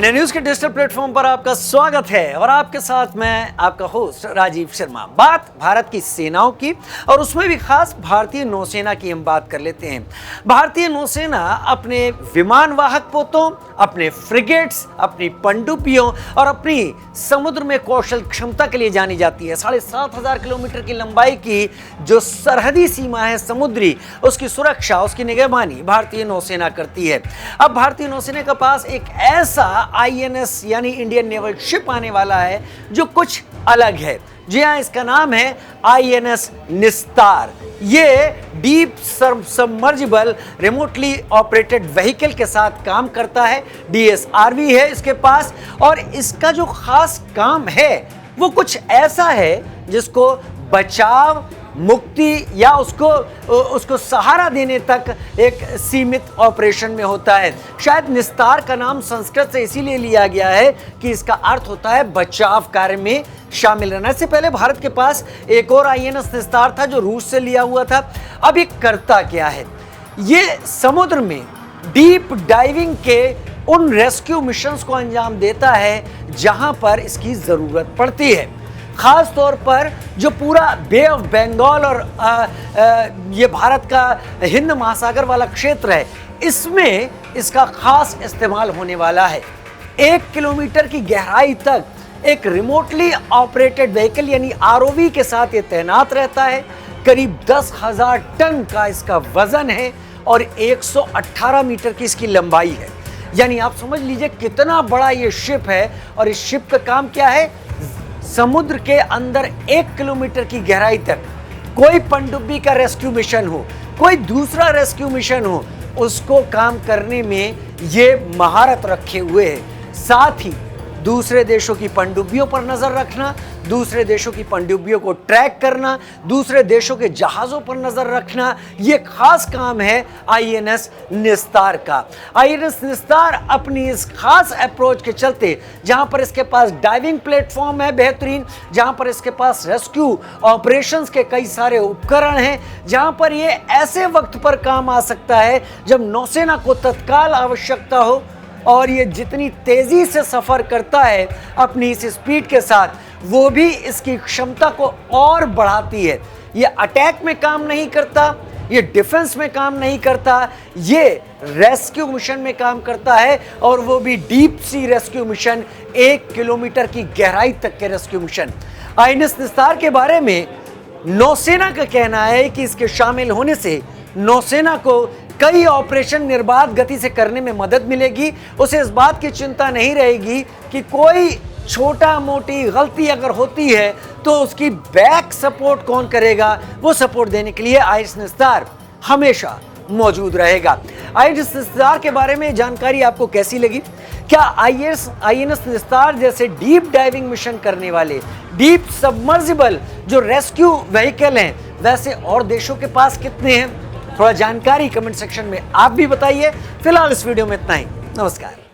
India news के digital platform पर आपका स्वागत है और आपके साथ मैं आपका होस्ट राजीव शर्मा। बात भारत की सेनाओं की और उसमें भी खास भारतीय नौसेना की हम बात कर लेते हैं। भारतीय नौसेना अपने विमान वाहक पोतों, अपने फ्रिगेट्स, अपनी पनडुब्बियों और अपनी समुद्र में कौशल क्षमता के लिए जानी जाती है। 7,500 किलोमीटर की लंबाई की जो सरहदी सीमा है समुद्री, उसकी सुरक्षा, उसकी निगरानी भारतीय नौसेना करती है। अब भारतीय नौसेना के पास एक ऐसा आईएनएस यानी इंडियन नेवल शिप आने वाला है जो कुछ अलग है। जी हाँ, इसका नाम है आईएनएस निस्तार। ये डीप सबमर्जिबल रिमोटली ऑपरेटेड व्हीकल के साथ काम करता है। डीएसआरवी है इसके पास और इसका जो खास काम है वो कुछ ऐसा है जिसको बचाव, मुक्ति या उसको सहारा देने तक एक सीमित ऑपरेशन में होता है। शायद निस्तार का नाम संस्कृत से इसीलिए लिया गया है कि इसका अर्थ होता है बचाव कार्य में शामिल रहना। इससे पहले भारत के पास एक और आईएनएस निस्तार था जो रूस से लिया हुआ था। अब ये करता क्या है? ये समुद्र में डीप डाइविंग के उन रेस्क्यू मिशंस को अंजाम देता है जहां पर इसकी जरूरत पड़ती है। खास तौर पर जो पूरा बे ऑफ बंगाल और ये भारत का हिंद महासागर वाला क्षेत्र है, इसमें इसका खास इस्तेमाल होने वाला है। 1 किलोमीटर की गहराई तक एक रिमोटली ऑपरेटेड व्हीकल यानी आरओवी के साथ ये तैनात रहता है। करीब 10,000 टन का इसका वजन है और 118 मीटर की इसकी लंबाई है। यानी आप समझ लीजिए कितना बड़ा ये शिप है। और इस शिप का काम क्या है? समुद्र के अंदर 1 किलोमीटर की गहराई तक कोई पनडुब्बी का रेस्क्यू मिशन हो, कोई दूसरा रेस्क्यू मिशन हो, उसको काम करने में ये महारत रखे हुए है। साथ ही दूसरे देशों की पनडुब्बियों पर नजर रखना, दूसरे देशों की पनडुब्बियों को ट्रैक करना, दूसरे देशों के जहाजों पर नजर रखना, ये खास काम है आईएनएस निस्तार का। आईएनएस निस्तार अपनी इस खास अप्रोच के चलते, जहां पर इसके पास डाइविंग प्लेटफॉर्म है बेहतरीन, जहां पर इसके पास रेस्क्यू ऑपरेशंस के कई सारे उपकरण हैं, जहां पर ये ऐसे वक्त पर काम आ सकता है जब नौसेना को तत्काल आवश्यकता हो। और ये जितनी तेजी से सफर करता है अपनी इस स्पीड के साथ, वो भी इसकी क्षमता को और बढ़ाती है। ये अटैक में काम नहीं करता, ये डिफेंस में काम नहीं करता, ये रेस्क्यू मिशन में काम करता है और वो भी deep sea rescue mission, 1 kilometre की गहराई तक के रेस्क्यू मिशन। आईएनएस निस्तार के बारे में नौसेना का कहना है कि इसके शामिल होने से नौसेना को कई ऑपरेशन निर्बाध गति से करने में मदद मिलेगी। उसे इस बात की चिंता नहीं रहेगी कि कोई छोटा मोटी गलती अगर होती है तो उसकी बैक सपोर्ट कौन करेगा। वो सपोर्ट देने के लिए आईएनएस निस्तार हमेशा मौजूद रहेगा। आईएनएस निस्तार के बारे में जानकारी आपको कैसी लगी? क्या आईएनएस निस्तार जैसे डीप डाइविंग मिशन करने वाले डीप सबमर्जिबल जो रेस्क्यू व्हीकल हैं, वैसे और देशों के पास कितने हैं? थोड़ा जानकारी कमेंट सेक्शन में आप भी बताइए। फिलहाल इस वीडियो में इतना ही। नमस्कार।